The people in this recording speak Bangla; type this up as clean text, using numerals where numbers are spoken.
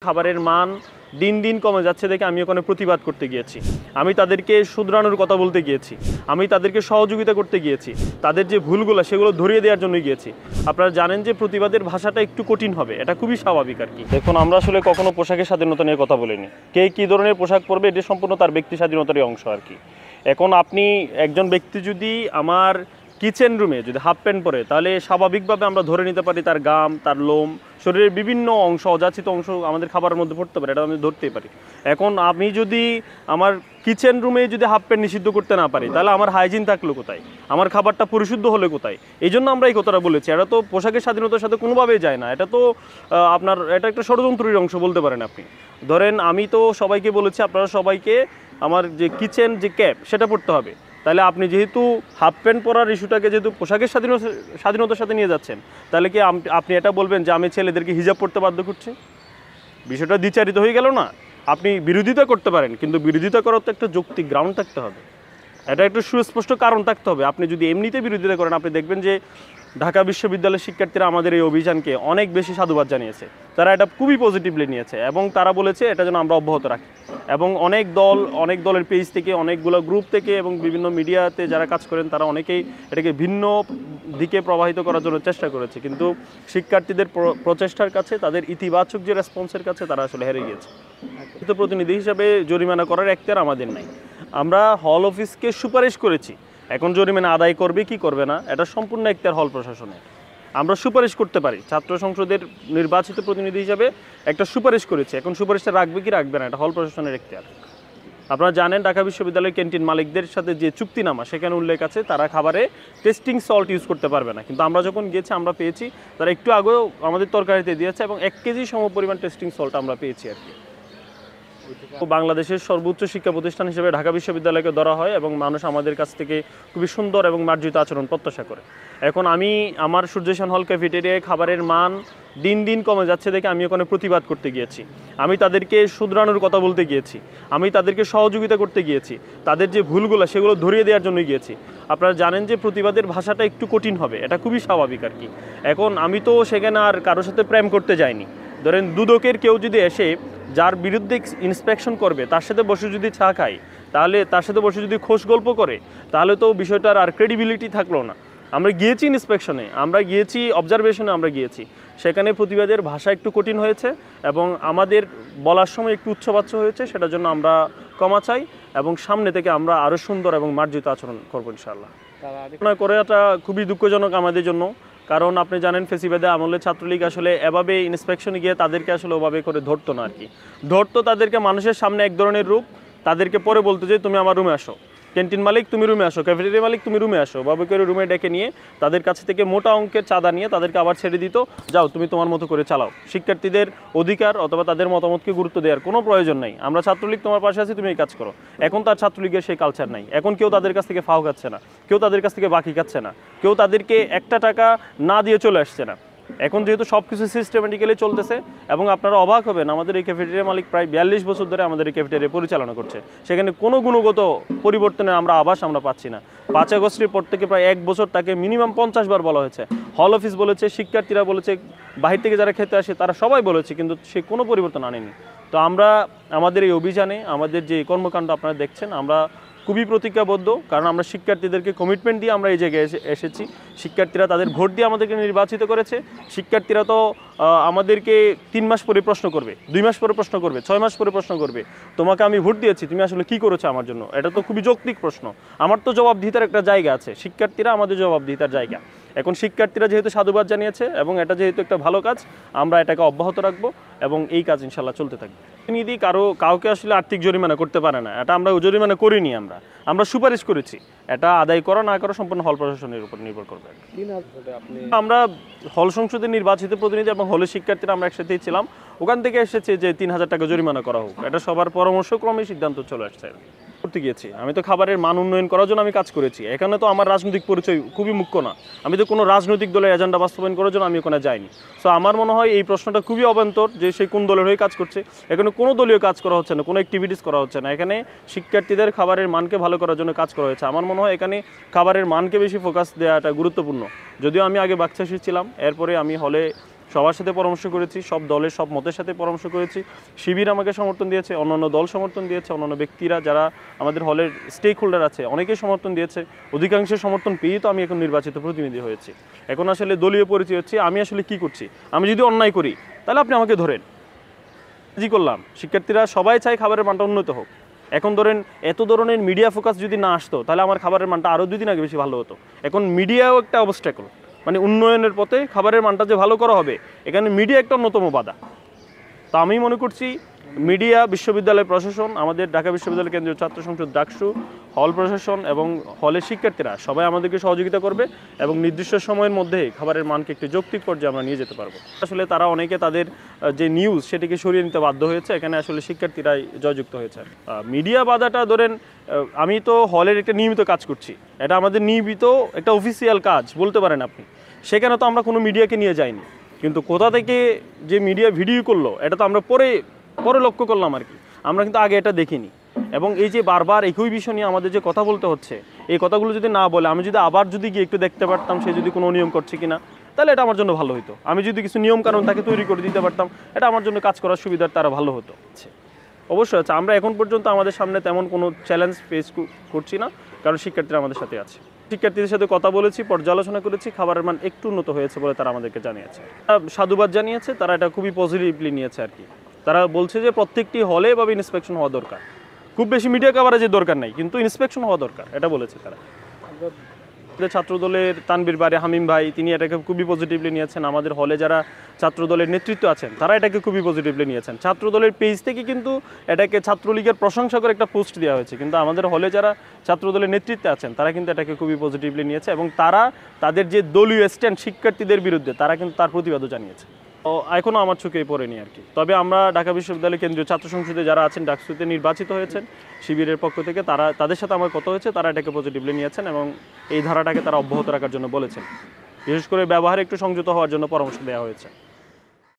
খাবারের মান দিন দিন কমে যাচ্ছে দেখে আমি ওখানে প্রতিবাদ করতে গিয়েছি। আমি তাদেরকে শুধরানোর কথা বলতে গিয়েছি, আমি তাদেরকে সহযোগিতা করতে গিয়েছি, তাদের যে ভুলগুলো সেগুলো ধরিয়ে দেওয়ার জন্য গিয়েছি। আপনারা জানেন যে প্রতিবাদের ভাষাটা একটু কঠিন হবে, এটা খুবই স্বাভাবিক আর কি। দেখুন, আমরা আসলে কখনো পোশাকের স্বাধীনতা নিয়ে কথা বলিনি। কে কী ধরনের পোশাক পরবে এটি সম্পূর্ণ তার ব্যক্তি স্বাধীনতারই অংশ আর কি। এখন আপনি একজন ব্যক্তি যদি আমার কিচেন রুমে যদি হাফ প্যান্ট পরে, তাহলে স্বাভাবিকভাবে আমরা ধরে নিতে পারি তার গাম, তার লোম, শরীরের বিভিন্ন অংশ, অযাচিত অংশ আমাদের খাবারের মধ্যে পড়তে পারে, এটা আমি ধরতেই পারি। এখন আমি যদি আমার কিচেন রুমে যদি হাফ প্যান্ট নিষিদ্ধ করতে না পারি, তাহলে আমার হাইজিন থাকলো কোথায়, আমার খাবারটা পরিশুদ্ধ হলে কোথায়? এই জন্য আমরা এই কথাটা বলেছি। এটা তো পোশাকের স্বাধীনতার সাথে কোনোভাবেই যায় না। এটা তো এটা একটা ষড়যন্ত্রের অংশ বলতে পারেন আপনি। ধরেন আমি তো সবাইকে বলেছি আপনারা সবাইকে আমার যে কিচেন যে ক্যাপ সেটা পরতে হবে। তাহলে আপনি যেহেতু হাফ প্যান্ট পরার ইস্যুটাকে যেহেতু পোশাকের স্বাধীনতার সাথে নিয়ে যাচ্ছেন, তাহলে কি আপনি এটা বলবেন যে আমি ছেলেদেরকে হিজাব পড়তে বাধ্য করছি? বিষয়টা দ্বিচারিত হয়ে গেল না? আপনি বিরোধিতা করতে পারেন, কিন্তু বিরোধিতা করার তো একটা যৌক্তিক গ্রাউন্ড থাকতে হবে, এটা একটু সুস্পষ্ট কারণ থাকতে হবে। আপনি যদি এমনিতে বিরোধিতা করেন, আপনি দেখবেন যে ঢাকা বিশ্ববিদ্যালয়ের শিক্ষার্থীরা আমাদের এই অভিযানকে অনেক বেশি সাধুবাদ জানিয়েছে। তারা এটা খুবই পজিটিভলি নিয়েছে এবং তারা বলেছে এটা যেন আমরা অব্যাহত রাখি। এবং অনেক দলের পেজ থেকে, অনেকগুলো গ্রুপ থেকে এবং বিভিন্ন মিডিয়াতে যারা কাজ করেন তারা অনেকেই এটাকে ভিন্ন দিকে প্রবাহিত করার জন্য চেষ্টা করেছে, কিন্তু শিক্ষার্থীদের প্রচেষ্টার কাছে, তাদের ইতিবাচক যে রেসপন্সের কাছে তারা আসলে হেরে গিয়েছে। কিন্তু প্রতিনিধি হিসাবে জরিমানা করার এখতিয়ার আমাদের নাই। আমরা হল অফিসকে সুপারিশ করেছি, এখন জরিমানা আদায় করবে কি করবে না এটা সম্পূর্ণ এখতিয়ার হল প্রশাসনের। আমরা সুপারিশ করতে পারি, ছাত্র সংসদের নির্বাচিত প্রতিনিধি হিসাবে একটা সুপারিশ করেছি, এখন সুপারিশটা রাখবে কি রাখবে না এটা হল প্রশাসনের এখতিয়ার। আপনারা জানেন ঢাকা বিশ্ববিদ্যালয়ের ক্যান্টিন মালিকদের সাথে যে চুক্তিনামা সেখানে উল্লেখ আছে তারা খাবারে টেস্টিং সল্ট ইউজ করতে পারবে না, কিন্তু আমরা যখন গিয়েছি আমরা পেয়েছি তারা একটু আগেও আমাদের তরকারিতে দিয়েছে এবং 1 কেজি সমপরিমাণ টেস্টিং সল্ট আমরা পেয়েছি আর কি। বাংলাদেশের সর্বোচ্চ শিক্ষা প্রতিষ্ঠান হিসেবে ঢাকা বিশ্ববিদ্যালয়কে ধরা হয় এবং মানুষ আমাদের কাছ থেকে খুবই সুন্দর এবং মার্জিত আচরণ প্রত্যাশা করে। এখন আমি আমার সূর্যসেন হল ক্যাফেটেরিয়ায় খাবারের মান দিন দিন কমে যাচ্ছে দেখে আমি ওখানে প্রতিবাদ করতে গিয়েছি, আমি তাদেরকে শুধরানোর কথা বলতে গিয়েছি, আমি তাদেরকে সহযোগিতা করতে গিয়েছি, তাদের যে ভুলগুলো সেগুলো ধরিয়ে দেওয়ার জন্য গিয়েছি। আপনারা জানেন যে প্রতিবাদের ভাষাটা একটু কঠিন হবে, এটা খুবই স্বাভাবিক আর কি। এখন আমি তো সেখানে আর কারোর সাথে প্রেম করতে যাইনি। ধরেন দুদকের কেউ যদি এসে যার বিরুদ্ধে ইন্সপেকশন করবে তার সাথে বসে যদি চা খায়, তাহলে তার সাথে বসে যদি খোশ গল্প করে, তাহলে তো বিষয়টার আর ক্রেডিবিলিটি থাকলো না। আমরা গিয়েছি ইন্সপেকশনে, আমরা গিয়েছি অবজারভেশনে, আমরা গিয়েছি, সেখানে প্রতিবাদের ভাষা একটু কঠিন হয়েছে এবং আমাদের বলার সময় একটু উচ্চবাচ্য হয়েছে, সেটার জন্য আমরা ক্ষমা চাই এবং সামনে থেকে আমরা আরও সুন্দর এবং মার্জিত আচরণ করবো ইনশাআল্লাহ। করাটা খুবই দুঃখজনক আমাদের জন্য, কারণ আপনি জানেন ফেসিবাদে আমলে ছাত্রলীগ আসলে এভাবে ইন্সপেকশনে গিয়ে তাদেরকে আসলে ওভাবে করে ধরতো না আর কি। ধরতো তাদেরকে মানুষের সামনে এক ধরনের রূপ, তাদেরকে পরে বলতো যে তুমি আমার রুমে আসো, ক্যান্টিন মালিক তুমি রুমে আসো, ক্যাফেটেরিয়া মালিক তুমি রুমে আসো, ভাবে করে রুমে ডেকে নিয়ে তাদের কাছ থেকে মোটা অঙ্কের চাঁদা নিয়ে তাদেরকে আবার ছেড়ে দিত, যাও তুমি তোমার মতো করে চালাও। শিক্ষার্থীদের অধিকার অথবা তাদের মতামতকে গুরুত্ব দেওয়ার কোনো প্রয়োজন নাই। আমরা ছাত্রলীগ তোমার পাশে আছি, তুমি এই কাজ করো। এখন তার ছাত্রলীগের সেই কালচার নাই, এখন কেউ তাদের কাছ থেকে ফাও খাচ্ছে না, কেউ তাদের কাছ থেকে বাকি খাচ্ছে না, কেউ তাদেরকে একটা টাকা না দিয়ে চলে আসছে না। এখন যেহেতু সব কিছু সিস্টেমেটিক্যালি চলতেছে এবং আপনারা অবাক হবেন, আমাদের এই ক্যাফেটেরিয়া মালিক প্রায় 42 বছর ধরে আমাদের এই ক্যাফেটেরিয়া পরিচালনা করছে, সেখানে কোনো গুণগত পরিবর্তনের আমরা আভাস আমরা পাচ্ছি না। 5 আগস্টের পর থেকে প্রায় 1 বছর তাকে মিনিমাম 50 বার বলা হয়েছে, হল অফিস বলেছে, শিক্ষার্থীরা বলেছে, বাহির থেকে যারা খেতে আসে তারা সবাই বলেছে, কিন্তু সে কোনো পরিবর্তন আনেনি। তো আমরা আমাদের এই অভিযানে আমাদের যে কর্মকাণ্ড আপনারা দেখছেন, আমরা খুবই প্রতিজ্ঞাবদ্ধ, কারণ আমরা শিক্ষার্থীদেরকে কমিটমেন্ট দিয়ে আমরা এই জায়গায় এসেছি। শিক্ষার্থীরা তাদের ভোট দিয়ে আমাদেরকে নির্বাচিত করেছে। শিক্ষার্থীরা তো আমাদেরকে 3 মাস পরে প্রশ্ন করবে, 2 মাস পরে প্রশ্ন করবে, 6 মাস পরে প্রশ্ন করবে, তোমাকে আমি ভোট দিয়েছি, তুমি আসলে কী করেছো আমার জন্য? এটা তো খুবই যৌক্তিক প্রশ্ন। আমার তো জবাবদিহিতার একটা জায়গা আছে, শিক্ষার্থীরা আমাদের জবাবদিহিতার জায়গা। এখন শিক্ষার্থীরা যেহেতু সাধুবাদ জানিয়েছে এবং এটা যেহেতু একটা ভালো কাজ, আমরা এটাকে অব্যাহত রাখবো এবং এই কাজ ইনশাল্লাহ চলতে থাকবে। প্রতিনিধি কাউকে আসলে আর্থিক জরিমানা করতে পারে না, এটা আমরা জরিমানা করিনি, আমরা সুপারিশ করেছি। এটা আদায় করা না করা সম্পূর্ণ হল প্রশাসনের উপর নির্ভর করবে। আমরা হল সংসদের নির্বাচিত প্রতিনিধি এবং হলের শিক্ষার্থীরা আমরা একসাথেই ছিলাম, ওখান থেকে এসেছে যে 3000 টাকা জরিমানা করা হোক, এটা সবার পরামর্শক্রমে সিদ্ধান্ত চলে আসছে। করতে গিয়েছি আমি তো খাবারের মান উন্নয়ন করার জন্য আমি কাজ করেছি, এখানে তো আমার রাজনৈতিক পরিচয় খুবই মুখ্য না, আমি তো কোনো রাজনৈতিক দলের এজেন্ডা বাস্তবায়ন করার জন্য আমি ওখানে যাইনি। সো আমার মনে হয় এই প্রশ্নটা খুবই অবান্তর যে সে কোন দলের হয়ে কাজ করছে। এখানে কোনো দলীয় কাজ করা হচ্ছে না, কোনো অ্যাক্টিভিটিস করা হচ্ছে না, এখানে শিক্ষার্থীদের খাবারের মানকে ভালো করার জন্য কাজ করা হয়েছে। আমার মনে হয় এখানে খাবারের মানকে বেশি ফোকাস দেওয়াটা গুরুত্বপূর্ণ। যদিও আমি আগে বাকচাষী ছিলাম, এরপরে আমি হলে সবার সাথে পরামর্শ করেছি, সব দলের সব মতের সাথে পরামর্শ করেছি। শিবির আমাকে সমর্থন দিয়েছে, অন্যান্য দল সমর্থন দিয়েছে, অন্যান্য ব্যক্তিরা যারা আমাদের হলের স্টেক হোল্ডার আছে অনেকেই সমর্থন দিয়েছে। অধিকাংশের সমর্থন পেয়েই তো আমি এখন নির্বাচিত প্রতিনিধি হয়েছি। এখন আসলে দলীয় পরিচয় হচ্ছে আমি আসলে কি করছি। আমি যদি অন্যায় করি তাহলে আপনি আমাকে ধরেন। জি করলাম, শিক্ষার্থীরা সবাই চায় খাবারের মানটা উন্নত হোক। এখন ধরেন এত ধরনের মিডিয়া ফোকাস যদি না আসতো তাহলে আমার খাবারের মানটা আরও 2 দিন আগে বেশি ভালো হতো। এখন মিডিয়াও একটা অবস্ট্যাকল, মানে উন্নয়নের পথে খাবারের মানটা যে ভালো করা হবে এখানে মিডিয়া একটা অন্যতম বাধা। তো আমি মনে করছি মিডিয়া, বিশ্ববিদ্যালয় প্রশাসন, আমাদের ঢাকা বিশ্ববিদ্যালয় কেন্দ্রীয় ছাত্র সংসদ ডাকসু, হল প্রশাসন এবং হলের শিক্ষার্থীরা সবাই আমাদেরকে সহযোগিতা করবে এবং নির্দিষ্ট সময়ের মধ্যে খাবারের মানকে একটি যৌক্তিক পর্যায়ে আমরা নিয়ে যেতে পারবো। আসলে তারা অনেকে তাদের যে নিউজ সেটিকে সরিয়ে নিতে বাধ্য হয়েছে, এখানে আসলে শিক্ষার্থীরাই জয়যুক্ত হয়েছে। মিডিয়া বাধাটা ধরেন, আমি তো হলের একটা নিয়মিত কাজ করছি, এটা আমাদের নিয়মিত একটা অফিসিয়াল কাজ বলতে পারেন আপনি। সেখানে তো আমরা কোনো মিডিয়াকে নিয়ে যাইনি, কিন্তু কোথা থেকে যে মিডিয়া ভিডিও করলো এটা তো আমরা পরে লক্ষ্য করলাম আর কি। আমরা কিন্তু আগে এটা দেখিনি। এবং এই যে বারবার একই বিষয় নিয়ে আমাদের যে কথা বলতে হচ্ছে, এই কথাগুলো যদি না বলে আমি যদি আবার যদি গিয়ে একটু দেখতে পারতাম সে যদি কোনো নিয়ম করছে কিনা, তাহলে এটা আমার জন্য ভালো হতো। আমি যদি কিছু নিয়ম কানুন তাকে তৈরি করে দিতে পারতাম, এটা আমার জন্য কাজ করার সুবিধার তারা ভালো হতো। অবশ্যই আছে, আমরা এখন পর্যন্ত আমাদের সামনে তেমন কোনো চ্যালেঞ্জ ফেস করছি না, কারণ শিক্ষার্থীরা আমাদের সাথে আছে। শিক্ষার্থীদের সাথে কথা বলেছি, পর্যালোচনা করেছি, খাবারের মান একটু উন্নত হয়েছে বলে তারা আমাদেরকে জানিয়েছে। সাধুবাদ জানিয়েছে, তারা এটা খুবই পজিটিভলি নিয়েছে আর কি। তারা বলছে যে প্রত্যেকটি হলে বা ইন্সপেকশন হওয়া দরকার, খুব বেশি মিডিয়া কভারেজের দরকার নাই, কিন্তু ইন্সপেকশন হওয়া দরকার, এটা বলেছে তারা। ছাত্রদলের তানবীর বারে হামিম ভাই, তিনি এটাকে খুবই পজিটিভলি নিয়েছেন। আমাদের হলে যারা ছাত্রদলের নেতৃত্ব আছেন তারা এটাকে খুবই পজিটিভলি নিয়েছেন। ছাত্রদলের পেজ থেকে কিন্তু এটাকে ছাত্রলীগের প্রশংসা করে একটা পোস্ট দেওয়া হয়েছে, কিন্তু আমাদের হলে যারা ছাত্রদলের নেতৃত্বে আছেন তারা কিন্তু এটাকে খুবই পজিটিভলি নিয়েছে এবং তারা তাদের যে দলীয় স্ট্যান্ড শিক্ষার্থীদের বিরুদ্ধে তারা কিন্তু তার প্রতিবাদও জানিয়েছে। এখনও আমার চোখে পড়েনি আর কি। তবে আমরা ঢাকা বিশ্ববিদ্যালয় কেন্দ্রীয় ছাত্র সংসদে যারা আছেন, ডাকসুতে নির্বাচিত হয়েছেন শিবিরের পক্ষ থেকে, তাদের সাথে আমার কথা হয়েছে, তারা এটাকে পজিটিভলি নিয়েছেন এবং এই ধারাটাকে তারা অব্যাহত রাখার জন্য বলেছেন। বিশেষ করে ব্যবহারে একটু সংযত হওয়ার জন্য পরামর্শ দেওয়া হয়েছে।